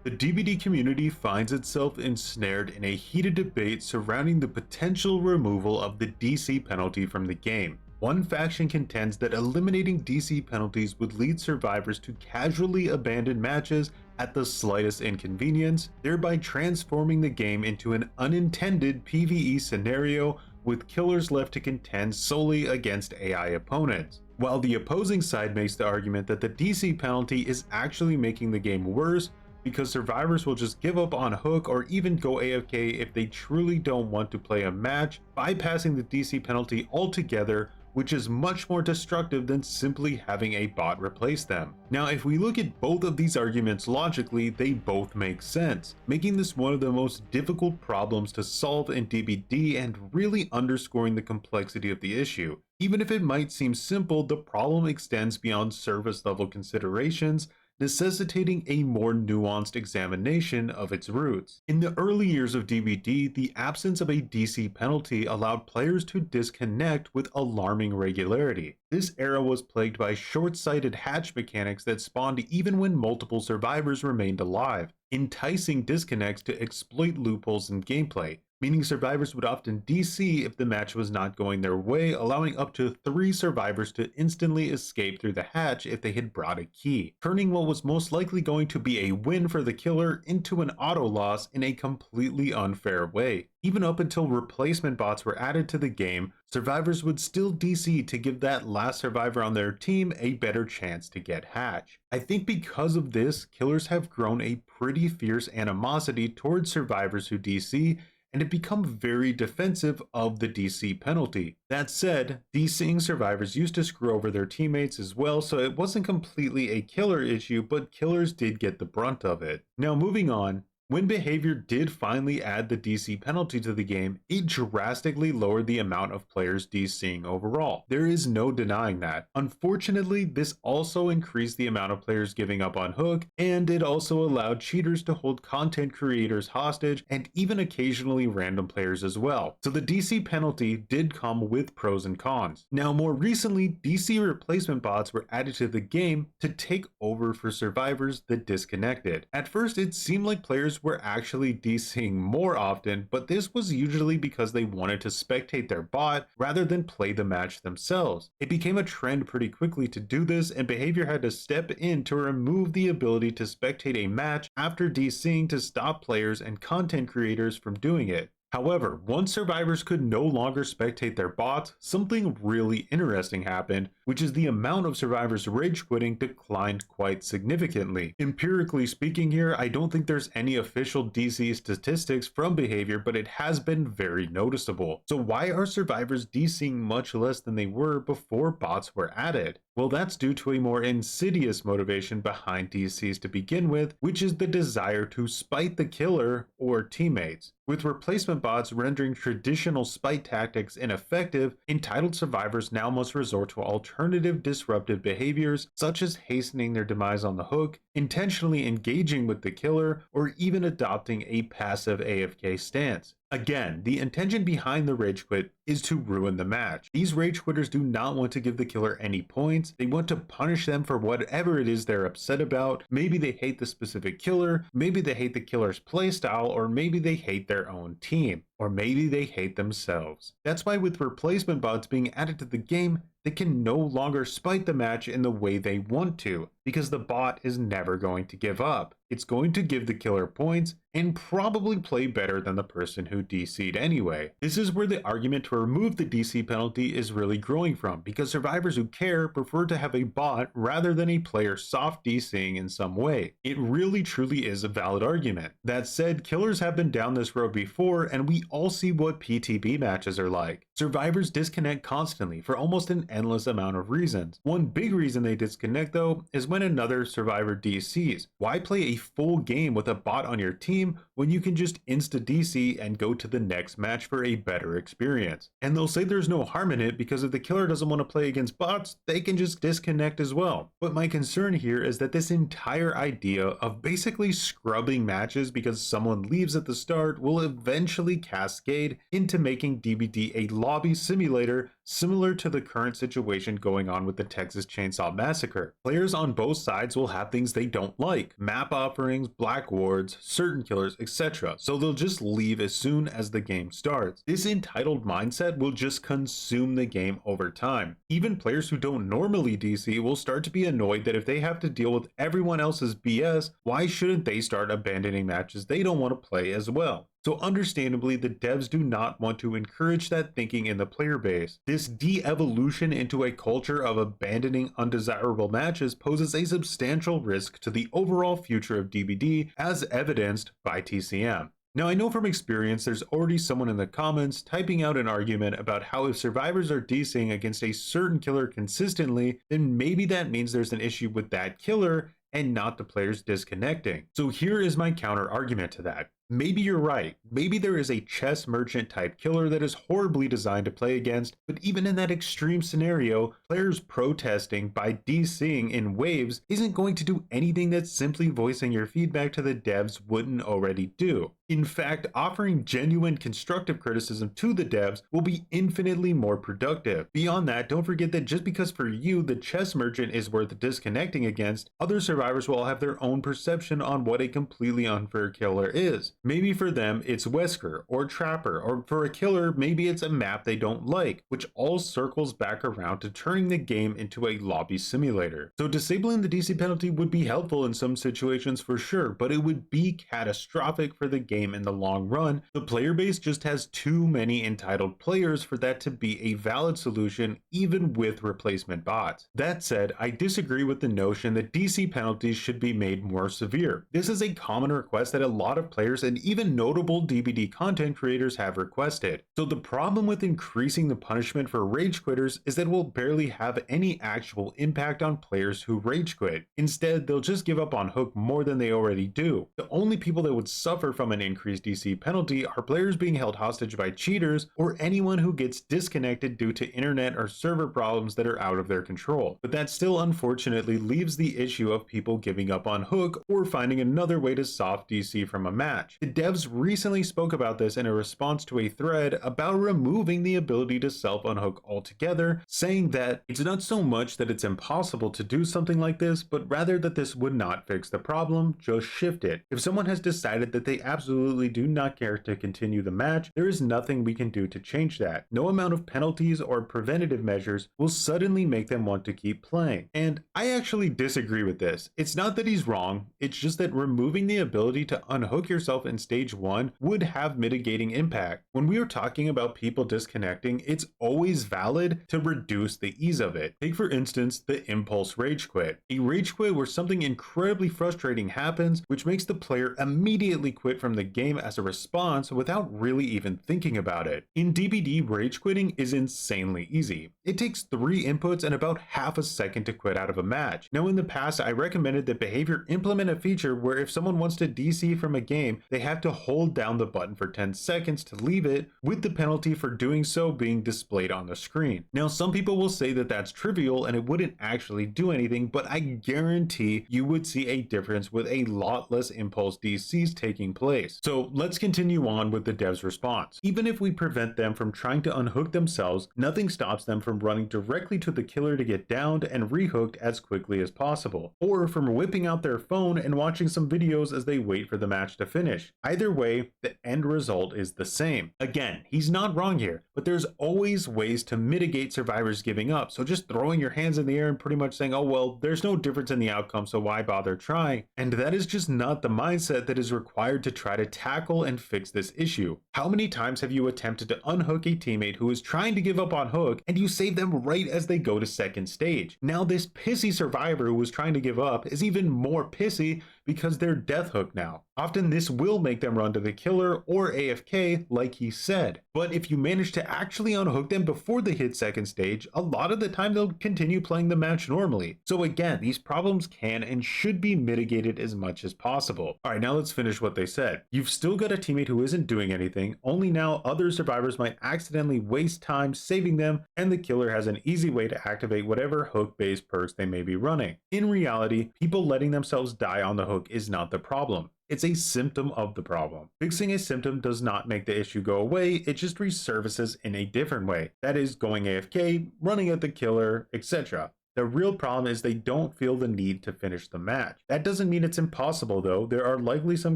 The DBD community finds itself ensnared in a heated debate surrounding the potential removal of the DC penalty from the game. One faction contends that eliminating DC penalties would lead survivors to casually abandon matches at the slightest inconvenience, thereby transforming the game into an unintended PvE scenario with killers left to contend solely against AI opponents. While the opposing side makes the argument that the DC penalty is actually making the game worse, because survivors will just give up on hook or even go AFK if they truly don't want to play a match, bypassing the DC penalty altogether, which is much more destructive than simply having a bot replace them. Now, if we look at both of these arguments logically, they both make sense, making this one of the most difficult problems to solve in DBD and really underscoring the complexity of the issue. Even if it might seem simple, the problem extends beyond surface level considerations, necessitating a more nuanced examination of its roots. In the early years of DBD, the absence of a DC penalty allowed players to disconnect with alarming regularity. This era was plagued by short-sighted hatch mechanics that spawned even when multiple survivors remained alive, enticing disconnects to exploit loopholes in gameplay, meaning survivors would often DC if the match was not going their way, allowing up to 3 survivors to instantly escape through the hatch if they had brought a key, turning what was most likely going to be a win for the killer into an auto loss in a completely unfair way. Even up until replacement bots were added to the game, survivors would still DC to give that last survivor on their team a better chance to get hatch. I think because of this, killers have grown a pretty fierce animosity towards survivors who DC, and have become very defensive of the DC penalty. That said, DCing survivors used to screw over their teammates as well, so it wasn't completely a killer issue, but killers did get the brunt of it. Now moving on, when Behavior did finally add the DC penalty to the game, it drastically lowered the amount of players DCing overall. There is no denying that. Unfortunately, this also increased the amount of players giving up on hook, and it also allowed cheaters to hold content creators hostage and even occasionally random players as well. So the DC penalty did come with pros and cons. Now more recently, DC replacement bots were added to the game to take over for survivors that disconnected. At first, it seemed like players were actually DCing more often, but this was usually because they wanted to spectate their bot rather than play the match themselves. It became a trend pretty quickly to do this, and Behavior had to step in to remove the ability to spectate a match after DCing to stop players and content creators from doing it. However, once survivors could no longer spectate their bots, something really interesting happened, which is the amount of survivors rage quitting declined quite significantly. Empirically speaking here, I don't think there's any official DC statistics from Behavior, but it has been very noticeable. So why are survivors DCing much less than they were before bots were added? Well, that's due to a more insidious motivation behind DCs to begin with, which is the desire to spite the killer or teammates. With replacement bots rendering traditional spite tactics ineffective, entitled survivors now must resort to alternative disruptive behaviors, such as hastening their demise on the hook, intentionally engaging with the killer, or even adopting a passive AFK stance. Again, the intention behind the rage quit is to ruin the match. These rage quitters do not want to give the killer any points. They want to punish them for whatever it is they're upset about. Maybe they hate the specific killer, maybe they hate the killer's playstyle, or maybe they hate their own team, or maybe they hate themselves. That's why with replacement bots being added to the game, they can no longer spite the match in the way they want to, because the bot is never going to give up. It's going to give the killer points and probably play better than the person who DC'd anyway. This is where the argument to remove the DC penalty is really growing from, because survivors who care prefer to have a bot rather than a player soft DCing in some way. It really truly is a valid argument. That said, killers have been down this road before, and we all see what PTB matches are like. Survivors disconnect constantly for almost an endless amount of reasons. One big reason they disconnect though is when another survivor DCs. Why play a full game with a bot on your team when you can just insta DC and go to the next match for a better experience. And they'll say there's no harm in it because if the killer doesn't want to play against bots, they can just disconnect as well. But my concern here is that this entire idea of basically scrubbing matches because someone leaves at the start will eventually cascade into making DBD a lobby simulator similar to the current situation going on with the Texas Chainsaw Massacre. Players on both sides will have things they don't like, map offerings, black wards, certain killers, etc. So they'll just leave as soon as the game starts. This entitled mindset will just consume the game over time. Even players who don't normally DC will start to be annoyed that if they have to deal with everyone else's BS, why shouldn't they start abandoning matches they don't want to play as well? So understandably, the devs do not want to encourage that thinking in the player base. This de-evolution into a culture of abandoning undesirable matches poses a substantial risk to the overall future of DBD, as evidenced by TCM. Now, I know from experience there's already someone in the comments typing out an argument about how if survivors are DCing against a certain killer consistently, then maybe that means there's an issue with that killer and not the players disconnecting. So here is my counter argument to that. Maybe you're right. Maybe there is a chess merchant type killer that is horribly designed to play against, but even in that extreme scenario, players protesting by DCing in waves isn't going to do anything that simply voicing your feedback to the devs wouldn't already do. In fact, offering genuine constructive criticism to the devs will be infinitely more productive. Beyond that, don't forget that just because for you the chess merchant is worth disconnecting against, other survivors will have their own perception on what a completely unfair killer is. Maybe for them it's Wesker or Trapper, or for a killer maybe it's a map they don't like, which all circles back around to turning the game into a lobby simulator. So disabling the DC penalty would be helpful in some situations for sure, but it would be catastrophic for the game in the long run. The player base just has too many entitled players for that to be a valid solution even with replacement bots. That said, I disagree with the notion that DC penalties should be made more severe. This is a common request that a lot of players and even notable DBD content creators have requested. So the problem with increasing the punishment for rage quitters is that it will barely have any actual impact on players who rage quit. Instead, they'll just give up on Hook more than they already do. The only people that would suffer from an increased DC penalty are players being held hostage by cheaters or anyone who gets disconnected due to internet or server problems that are out of their control. But that still unfortunately leaves the issue of people giving up on Hook or finding another way to soft DC from a match. The devs recently spoke about this in a response to a thread about removing the ability to self-unhook altogether, saying that it's not so much that it's impossible to do something like this, but rather that this would not fix the problem, just shift it. If someone has decided that they absolutely do not care to continue the match, there is nothing we can do to change that. No amount of penalties or preventative measures will suddenly make them want to keep playing. And I actually disagree with this. It's not that he's wrong, it's just that removing the ability to unhook yourself in stage 1 would have mitigating impact. When we are talking about people disconnecting, it's always valid to reduce the ease of it. Take for instance the impulse rage quit. A rage quit where something incredibly frustrating happens, which makes the player immediately quit from the game as a response without really even thinking about it. In DBD, rage quitting is insanely easy. It takes 3 inputs and about half a second to quit out of a match. Now in the past, I recommended that Behavior implement a feature where if someone wants to DC from a game, they have to hold down the button for 10 seconds to leave it, with the penalty for doing so being displayed on the screen. Now some people will say that that's trivial and it wouldn't actually do anything, but I guarantee you would see a difference with a lot less impulse DCs taking place. So let's continue on with the dev's response. Even if we prevent them from trying to unhook themselves, nothing stops them from running directly to the killer to get downed and rehooked as quickly as possible, or from whipping out their phone and watching some videos as they wait for the match to finish. Either way, the end result is the same. Again, he's not wrong here, but there's always ways to mitigate survivors giving up, so just throwing your hands in the air and pretty much saying, oh well, there's no difference in the outcome, so why bother trying? And that is just not the mindset that is required to try to tackle and fix this issue. How many times have you attempted to unhook a teammate who is trying to give up on Hook and you save them right as they go to second stage? Now this pissy survivor who was trying to give up is even more pissy because they're death hooked now. Often this will make them run to the killer or AFK like he said. But if you manage to actually unhook them before they hit second stage, a lot of the time they'll continue playing the match normally. So again, these problems can and should be mitigated as much as possible. Alright, now let's finish what they said. You've still got a teammate who isn't doing anything, only now other survivors might accidentally waste time saving them, and the killer has an easy way to activate whatever hook-based perks they may be running. In reality, people letting themselves die on the hook is not the problem. It's a symptom of the problem. Fixing a symptom does not make the issue go away, it just resurfaces in a different way. That is, going AFK, running at the killer, etc. The real problem is they don't feel the need to finish the match. That doesn't mean it's impossible though. There are likely some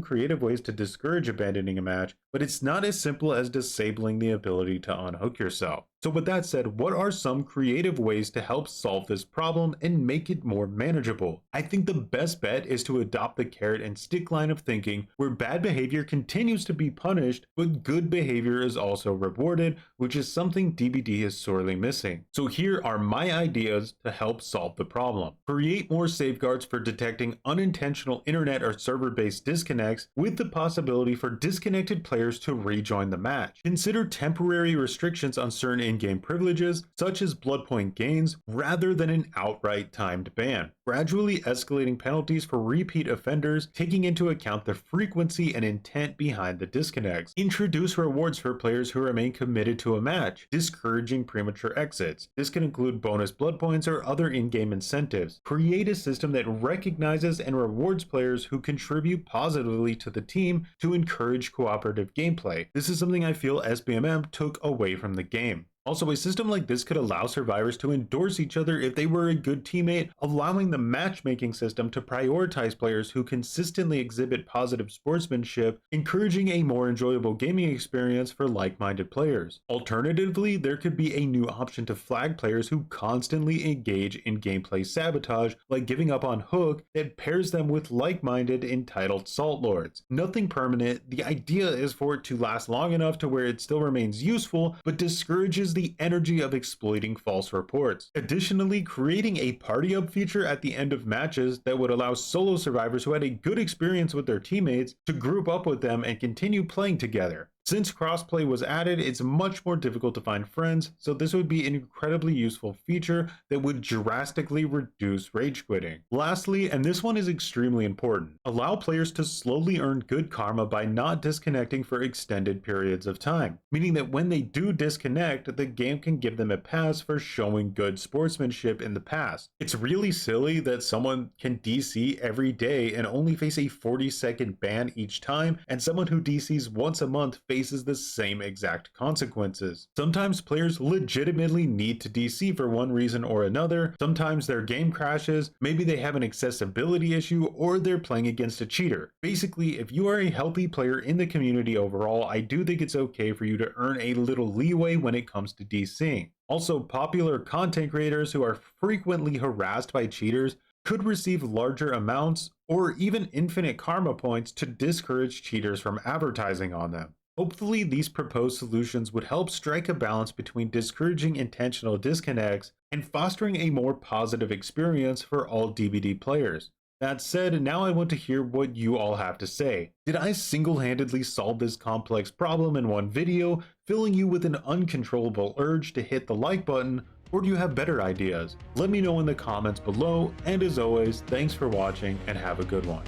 creative ways to discourage abandoning a match, but it's not as simple as disabling the ability to unhook yourself. So with that said, what are some creative ways to help solve this problem and make it more manageable? I think the best bet is to adopt the carrot and stick line of thinking, where bad behavior continues to be punished, but good behavior is also rewarded, which is something DBD is sorely missing. So here are my ideas to help solve the problem. Create more safeguards for detecting unintentional internet or server-based disconnects, with the possibility for disconnected players to rejoin the match. Consider temporary restrictions on certain in-game privileges, such as blood point gains, rather than an outright timed ban. Gradually escalating penalties for repeat offenders, taking into account the frequency and intent behind the disconnects. Introduce rewards for players who remain committed to a match, discouraging premature exits. This can include bonus blood points or other in-game incentives. Create a system that recognizes and rewards players who contribute positively to the team to encourage cooperative gameplay. This is something I feel SBMM took away from the game. Also, a system like this could allow survivors to endorse each other if they were a good teammate, allowing the matchmaking system to prioritize players who consistently exhibit positive sportsmanship, encouraging a more enjoyable gaming experience for like-minded players. Alternatively, there could be a new option to flag players who constantly engage in gameplay sabotage, like giving up on hook, that pairs them with like-minded entitled salt lords. Nothing permanent, the idea is for it to last long enough to where it still remains useful, but discourages the energy of exploiting false reports. Additionally, creating a party up feature at the end of matches that would allow solo survivors who had a good experience with their teammates to group up with them and continue playing together. Since crossplay was added, it's much more difficult to find friends, so this would be an incredibly useful feature that would drastically reduce rage quitting. Lastly, and this one is extremely important, allow players to slowly earn good karma by not disconnecting for extended periods of time, meaning that when they do disconnect, the game can give them a pass for showing good sportsmanship in the past. It's really silly that someone can DC every day and only face a 40-second ban each time, and someone who DCs once a month faces the same exact consequences. Sometimes players legitimately need to DC for one reason or another. Sometimes their game crashes, maybe they have an accessibility issue, or they're playing against a cheater. Basically, if you are a healthy player in the community overall, I do think it's okay for you to earn a little leeway when it comes to DCing. Also, popular content creators who are frequently harassed by cheaters could receive larger amounts or even infinite karma points to discourage cheaters from advertising on them. Hopefully, these proposed solutions would help strike a balance between discouraging intentional disconnects and fostering a more positive experience for all DBD players. That said, now I want to hear what you all have to say. Did I single-handedly solve this complex problem in one video, filling you with an uncontrollable urge to hit the like button, or do you have better ideas? Let me know in the comments below, and as always, thanks for watching and have a good one.